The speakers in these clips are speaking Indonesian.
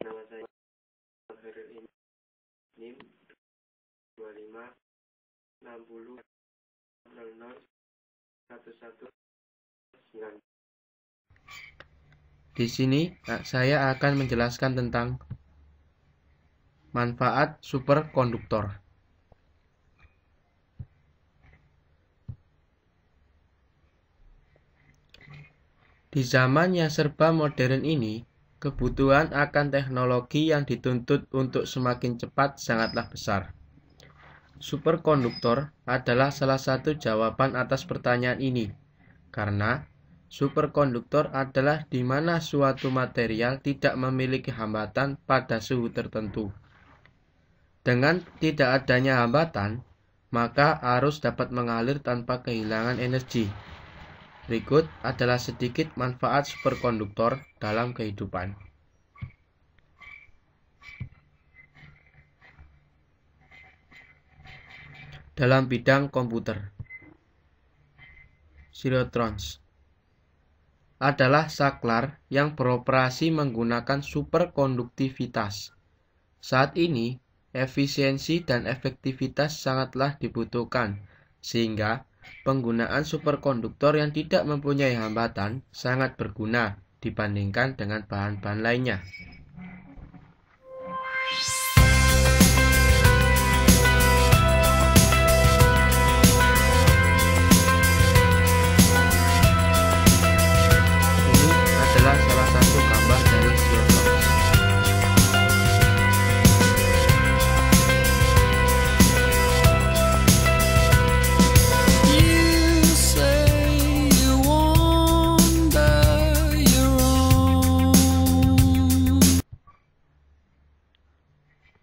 Nama saya Khairul Inim 25 60 00 11 9. Di sini saya akan menjelaskan tentang manfaat superkonduktor. Di zaman yang serba modern ini, kebutuhan akan teknologi yang dituntut untuk semakin cepat sangatlah besar. Superkonduktor adalah salah satu jawaban atas pertanyaan ini, karena superkonduktor adalah di mana suatu material tidak memiliki hambatan pada suhu tertentu. Dengan tidak adanya hambatan, maka arus dapat mengalir tanpa kehilangan energi. Berikut adalah sedikit manfaat superkonduktor dalam kehidupan. Dalam bidang komputer, Cyrotrons adalah saklar yang beroperasi menggunakan superkonduktivitas. Saat ini, efisiensi dan efektivitas sangatlah dibutuhkan, sehingga penggunaan superkonduktor yang tidak mempunyai hambatan sangat berguna dibandingkan dengan bahan-bahan lainnya. Ini adalah salah satu gambar dari Cyrotrons.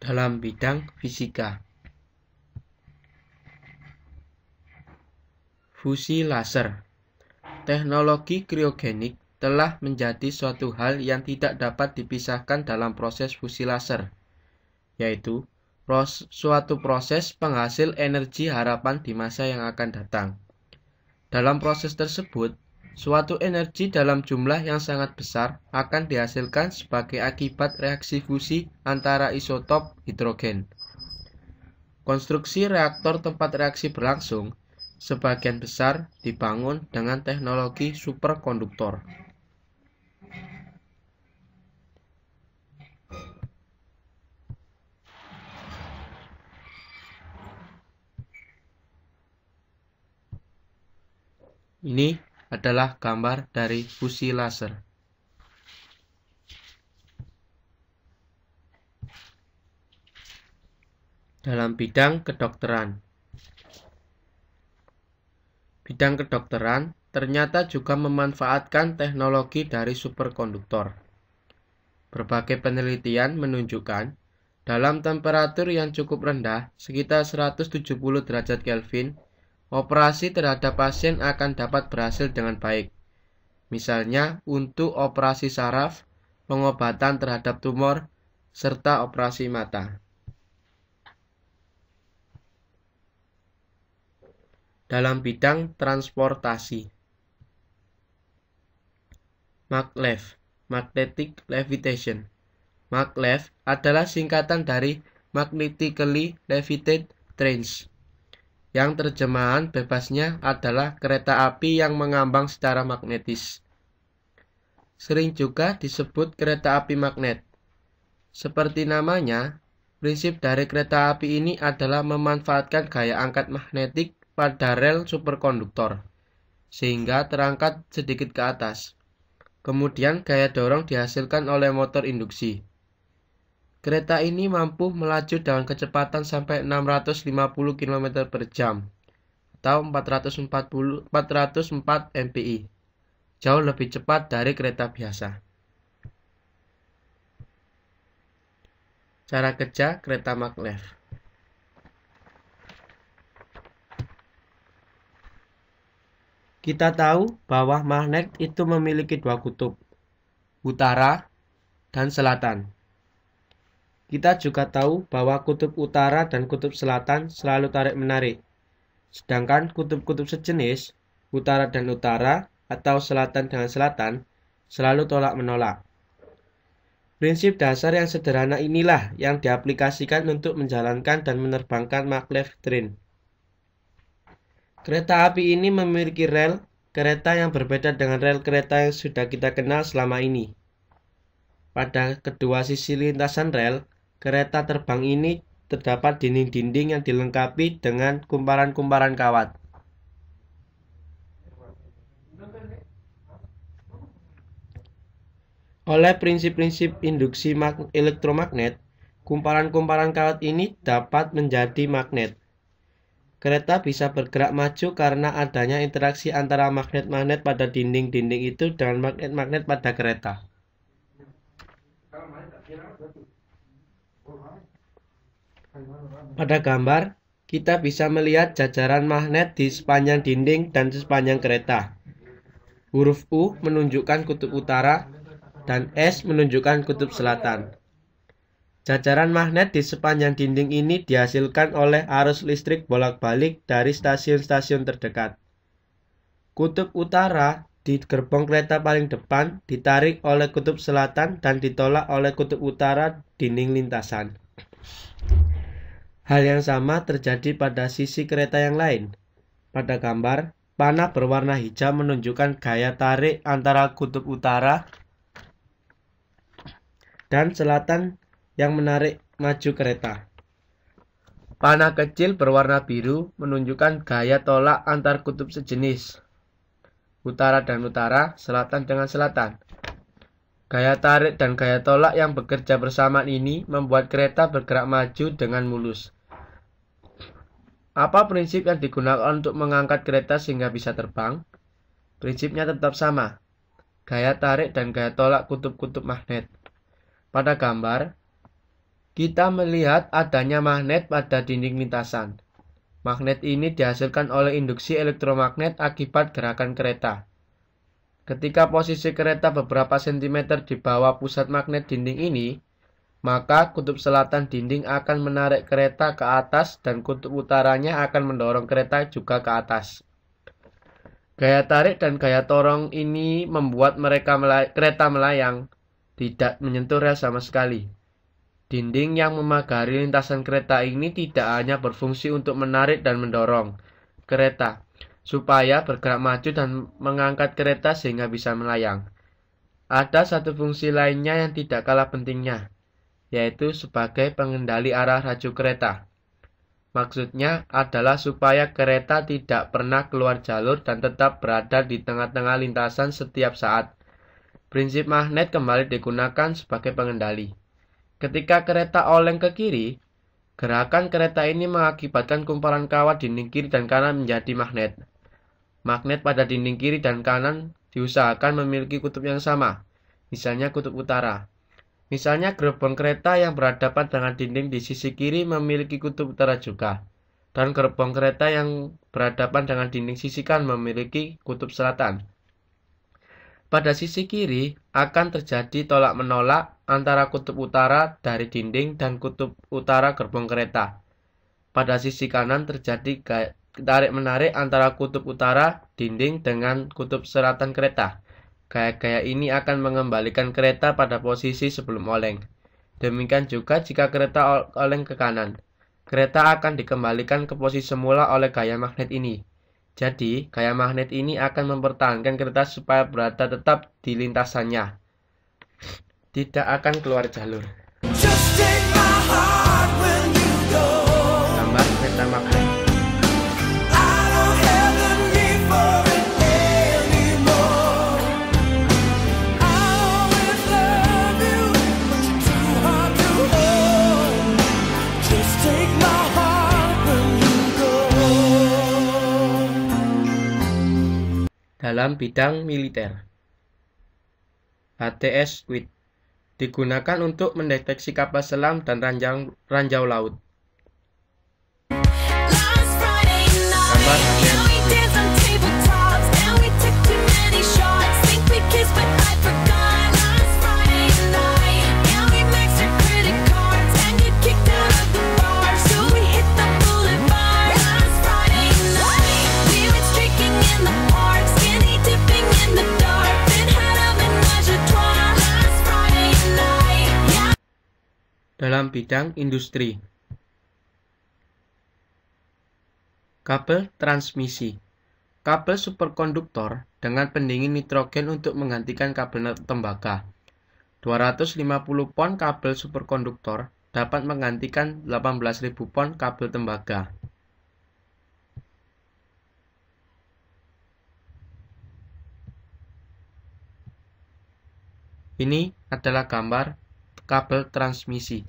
Dalam bidang fisika, fusi laser. Teknologi kriogenik telah menjadi suatu hal yang tidak dapat dipisahkan dalam proses fusi laser, yaitu suatu proses penghasil energi harapan di masa yang akan datang. Dalam proses tersebut, suatu energi dalam jumlah yang sangat besar akan dihasilkan sebagai akibat reaksi fusi antara isotop hidrogen. Konstruksi reaktor tempat reaksi berlangsung sebagian besar dibangun dengan teknologi superkonduktor. Ini adalah gambar dari fusi laser. Dalam bidang kedokteran, ternyata juga memanfaatkan teknologi dari superkonduktor. Berbagai penelitian menunjukkan dalam temperatur yang cukup rendah, sekitar 170 derajat Kelvin, operasi terhadap pasien akan dapat berhasil dengan baik. Misalnya untuk operasi saraf, pengobatan terhadap tumor, serta operasi mata. Dalam bidang transportasi, maglev, magnetic levitation. Maglev adalah singkatan dari magnetically levited trains, yang terjemahan bebasnya adalah kereta api yang mengambang secara magnetis. sering juga disebut kereta api magnet. Seperti namanya, prinsip dari kereta api ini adalah memanfaatkan gaya angkat magnetik pada rel superkonduktor, sehingga terangkat sedikit ke atas. Kemudian gaya dorong dihasilkan oleh motor induksi. Kereta ini mampu melaju dengan kecepatan sampai 650 km per jam atau 404 mpI, jauh lebih cepat dari kereta biasa. Cara kerja kereta maglev. Kita tahu bahwa magnet itu memiliki dua kutub, utara dan selatan. Kita juga tahu bahwa kutub utara dan kutub selatan selalu tarik-menarik. Sedangkan kutub-kutub sejenis, utara dan utara, atau selatan dengan selatan, selalu tolak-menolak. Prinsip dasar yang sederhana inilah yang diaplikasikan untuk menjalankan dan menerbangkan maglev train. Kereta api ini memiliki rel kereta yang berbeda dengan rel kereta yang sudah kita kenal selama ini. Pada kedua sisi lintasan rel, kereta terbang ini terdapat dinding-dinding yang dilengkapi dengan kumparan-kumparan kawat. Oleh prinsip-prinsip induksi elektromagnet, kumparan-kumparan kawat ini dapat menjadi magnet. Kereta bisa bergerak maju karena adanya interaksi antara magnet-magnet pada dinding-dinding itu dengan magnet-magnet pada kereta. Pada gambar, kita bisa melihat jajaran magnet di sepanjang dinding dan sepanjang kereta. Huruf U menunjukkan kutub utara dan S menunjukkan kutub selatan. Jajaran magnet di sepanjang dinding ini dihasilkan oleh arus listrik bolak-balik dari stasiun-stasiun terdekat. Kutub utara di gerbong kereta paling depan ditarik oleh kutub selatan dan ditolak oleh kutub utara dinding lintasan. Hal yang sama terjadi pada sisi kereta yang lain. Pada gambar, panah berwarna hijau menunjukkan gaya tarik antara kutub utara dan selatan yang menarik maju kereta. Panah kecil berwarna biru menunjukkan gaya tolak antar kutub sejenis, utara dan utara, selatan dengan selatan. Gaya tarik dan gaya tolak yang bekerja bersamaan ini membuat kereta bergerak maju dengan mulus. Apa prinsip yang digunakan untuk mengangkat kereta sehingga bisa terbang? Prinsipnya tetap sama, gaya tarik dan gaya tolak kutub-kutub magnet. Pada gambar, kita melihat adanya magnet pada dinding lintasan. Magnet ini dihasilkan oleh induksi elektromagnet akibat gerakan kereta. Ketika posisi kereta beberapa sentimeter di bawah pusat magnet dinding ini, maka kutub selatan dinding akan menarik kereta ke atas dan kutub utaranya akan mendorong kereta juga ke atas. Gaya tarik dan gaya dorong ini membuat kereta melayang, tidak menyentuh rel sama sekali. Dinding yang memagari lintasan kereta ini tidak hanya berfungsi untuk menarik dan mendorong kereta, supaya bergerak maju dan mengangkat kereta sehingga bisa melayang. Ada satu fungsi lainnya yang tidak kalah pentingnya, yaitu sebagai pengendali arah laju kereta. Maksudnya adalah supaya kereta tidak pernah keluar jalur dan tetap berada di tengah-tengah lintasan setiap saat. Prinsip magnet kembali digunakan sebagai pengendali. Ketika kereta oleng ke kiri, gerakan kereta ini mengakibatkan kumparan kawat dinding kiri dan kanan menjadi magnet. Magnet pada dinding kiri dan kanan diusahakan memiliki kutub yang sama, misalnya kutub utara. Misalnya gerbong kereta yang berhadapan dengan dinding di sisi kiri memiliki kutub utara juga, dan gerbong kereta yang berhadapan dengan dinding sisi kanan memiliki kutub selatan. Pada sisi kiri akan terjadi tolak-menolak antara kutub utara dari dinding dan kutub utara gerbong kereta. Pada sisi kanan terjadi tarik-menarik antara kutub utara dinding dengan kutub selatan kereta. Gaya-gaya ini akan mengembalikan kereta pada posisi sebelum oleng. Demikian juga jika kereta oleng ke kanan. Kereta akan dikembalikan ke posisi semula oleh gaya magnet ini. Jadi, gaya magnet ini akan mempertahankan kertas supaya berada tetap di lintasannya. Tidak akan keluar jalur. Gambar peta magnet. Dalam bidang militer, HTS Squid digunakan untuk mendeteksi kapal selam dan ranjau laut. Gambar dalam bidang industri, kabel transmisi, kabel superkonduktor dengan pendingin nitrogen untuk menggantikan kabel tembaga. 250 pon kabel superkonduktor dapat menggantikan 18.000 pon kabel tembaga. Ini adalah gambar kabel transmisi.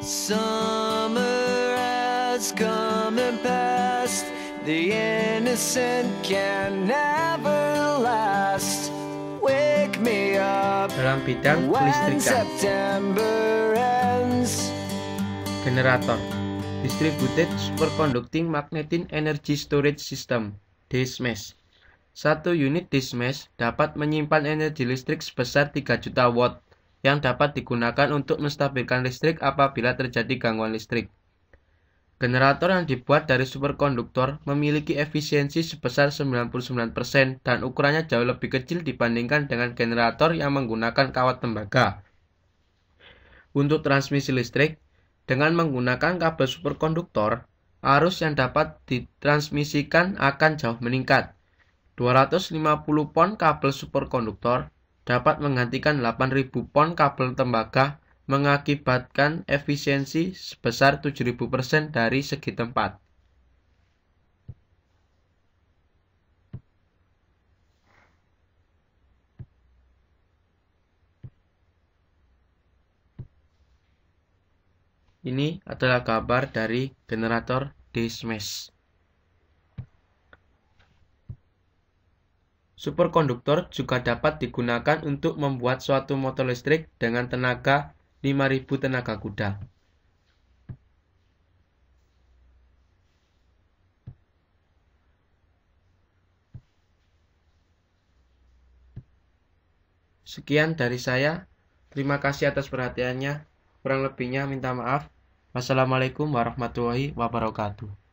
Summer has come and passed. The innocent can never last. Wake me up Dalam bidang when kelistrikan, September ends. generator, Distributed Superconducting Magnetic Energy Storage System, DSMES. Satu unit DSMES dapat menyimpan energi listrik sebesar 3 juta watt yang dapat digunakan untuk menstabilkan listrik apabila terjadi gangguan listrik. Generator yang dibuat dari superkonduktor memiliki efisiensi sebesar 99% dan ukurannya jauh lebih kecil dibandingkan dengan generator yang menggunakan kawat tembaga. Untuk transmisi listrik, dengan menggunakan kabel superkonduktor, arus yang dapat ditransmisikan akan jauh meningkat. 250 pon kabel superkonduktor dapat menggantikan 8.000 pon kabel tembaga, mengakibatkan efisiensi sebesar 7.000% dari segi tempat. Ini adalah gambar dari generator DSMES. Superkonduktor juga dapat digunakan untuk membuat suatu motor listrik dengan tenaga 5.000 tenaga kuda. Sekian dari saya. Terima kasih atas perhatiannya. Kurang lebihnya minta maaf. Wassalamualaikum warahmatullahi wabarakatuh.